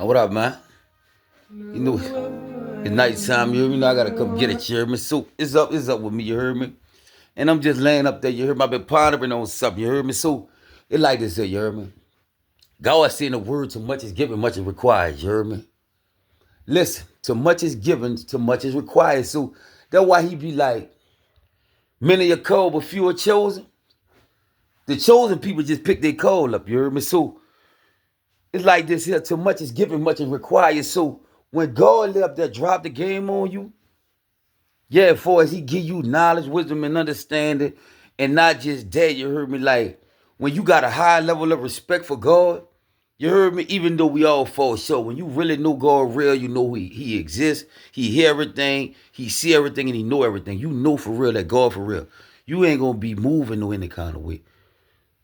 What up, man? You know, it's nighttime, you hear me? Now I gotta come get it, you hear me? So it's up with me, you heard me? And I'm just laying up there, you heard me? I've been pondering on something, you heard me? So it like this here, you heard me? God said in the word, too much is given, much is required, you heard me? Listen, too much is given, too much is required. So that's why he be like, many are called, but few are chosen. The chosen people just pick their call up, you heard me? So it's like this here, too much is given, much is required. So when God let up there drop the game on you, yeah, for as he give you knowledge, wisdom, and understanding, and not just that, you heard me, like, when you got a high level of respect for God, you heard me, even though we all fall short, when you really know God real, you know he exists, he hear everything, he see everything, and he know everything. You know for real that God for real. You ain't gonna be moving no any kind of way.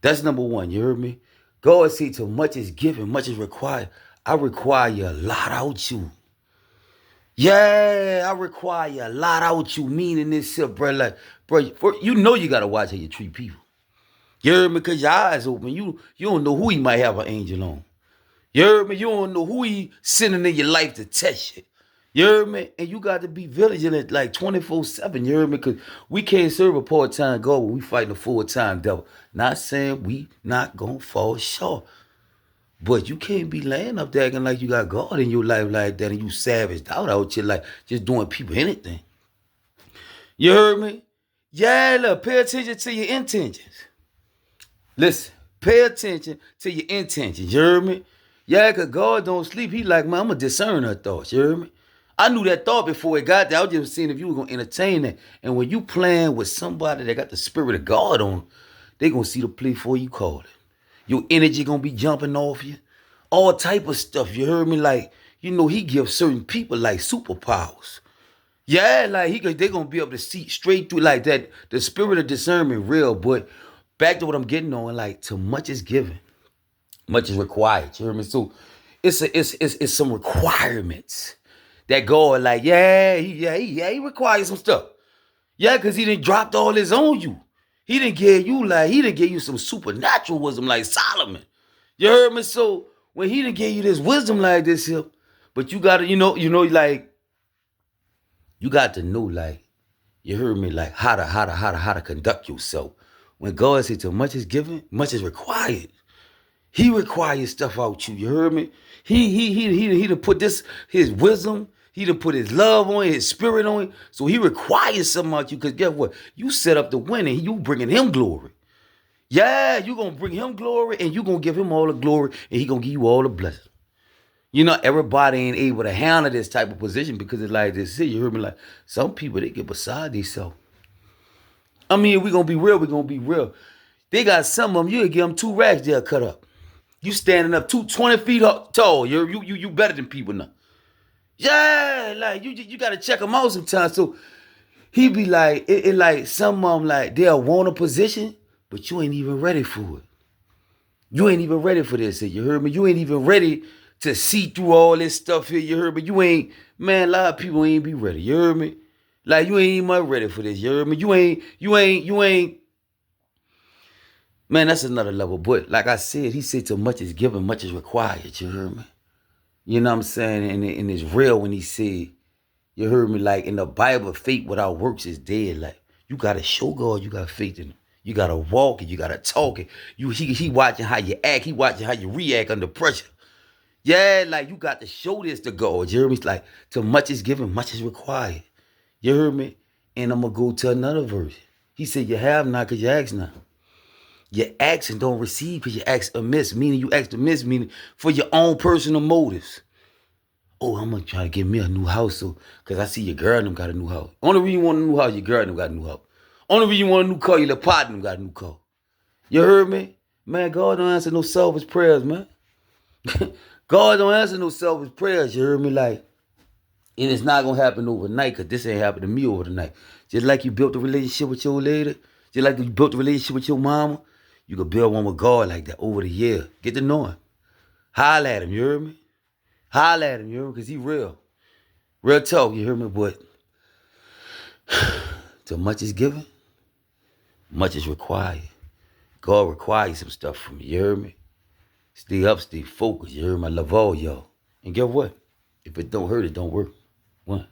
That's number one, you heard me? God say too much is given, much is required. I require a lot out you. Yeah, I require a lot out you, meaning this shit, bro. Like, bro, you know you gotta watch how you treat people. You heard me? Cause your eyes open. You don't know who he might have an angel on. You heard me? You don't know who he sending in your life to test you. You heard me? And you got to be vigilant like 24/7. You heard me? Cause we can't serve a part-time God when we fighting a full-time devil. Not saying we not gonna fall short. But you can't be laying up there acting like you got God in your life like that and you savaged out here like just doing people anything. You heard me? Yeah, look, pay attention to your intentions. Listen, pay attention to your intentions. You heard me? Yeah, because God don't sleep. He like, man, I'm going to discern her thoughts. You heard me? I knew that thought before it got there. I was just seeing if you were going to entertain that. And when you playing with somebody that got the spirit of God on, they going to see the play before you call it. Your energy going to be jumping off you. All type of stuff. You heard me? Like, he gives certain people like superpowers. Yeah, like they gonna be able to see straight through like that. The spirit of discernment real, but back to what I'm getting on, like too much is given, much is required. You hear me? So it's some requirements that God like, he requires some stuff. Yeah, cause he didn't dropped all this on you. He didn't give you some supernatural wisdom like Solomon. You heard me? So when he didn't give you this wisdom like this here, but you gotta, like you got to know, like, you heard me, like how to conduct yourself. When God said too much is given, much is required. He requires stuff out you. You heard me? He to put this his wisdom. He to put his love on it, his spirit on it. So he requires something out you. Cause guess what? You set up the win and you bringing him glory. Yeah, you gonna bring him glory and you gonna give him all the glory and he gonna give you all the blessing. Everybody ain't able to handle this type of position because it's like this. You heard me? Like some people, they get beside themselves. I mean, we gonna be real. We gonna be real. They got some of them. You give them 2 racks, they'll cut up. You standing up 20 feet tall. You better than people now. Yeah, like you gotta check them out sometimes. So he be like, it like some of them like they'll want a position, but you ain't even ready for it. You ain't even ready for this. You heard me? You ain't even ready to see through all this stuff here. You heard me? You ain't, man, a lot of people ain't be ready. You heard me? Like you ain't even much ready for this. You heard me? You ain't. Man, that's another level. But like I said, he said too much is given, much is required. You heard me? You know what I'm saying? And it's real when he said, you heard me? Like in the Bible, faith without works is dead. Like you gotta show God you got faith in him. You gotta walk it. You gotta talk it. He watching how you act. He watching how you react under pressure. Yeah, like you got to show this to God. You hear me? It's like too much is given, much is required. You heard me? And I'm gonna go to another verse. He said, "You have not because you ask not. You ask and don't receive because you ask amiss, meaning you ask amiss, meaning for your own personal motives. Oh, I'm gonna try to get me a new house, so because I see your girl and them got a new house. Only reason you want a new house, your girl and them got a new house. Only reason you want a new car, your little partner and them got a new car. You heard me? Man, God don't answer no selfish prayers, man. God don't answer no selfish prayers, you heard me? Like, and it's not gonna happen overnight, because this ain't happened to me overnight. Just like you built a relationship with your lady, just like you built a relationship with your mama, you can build one with God like that over the year. Get to know him. Holla at him, you heard me? Holla at him, you heard me? Because he real. Real talk, you heard me? But too much is given, much is required. God requires some stuff from you, you heard me? Stay up, stay focused, you heard me? I love all y'all. And guess what? If it don't hurt, it don't work. One.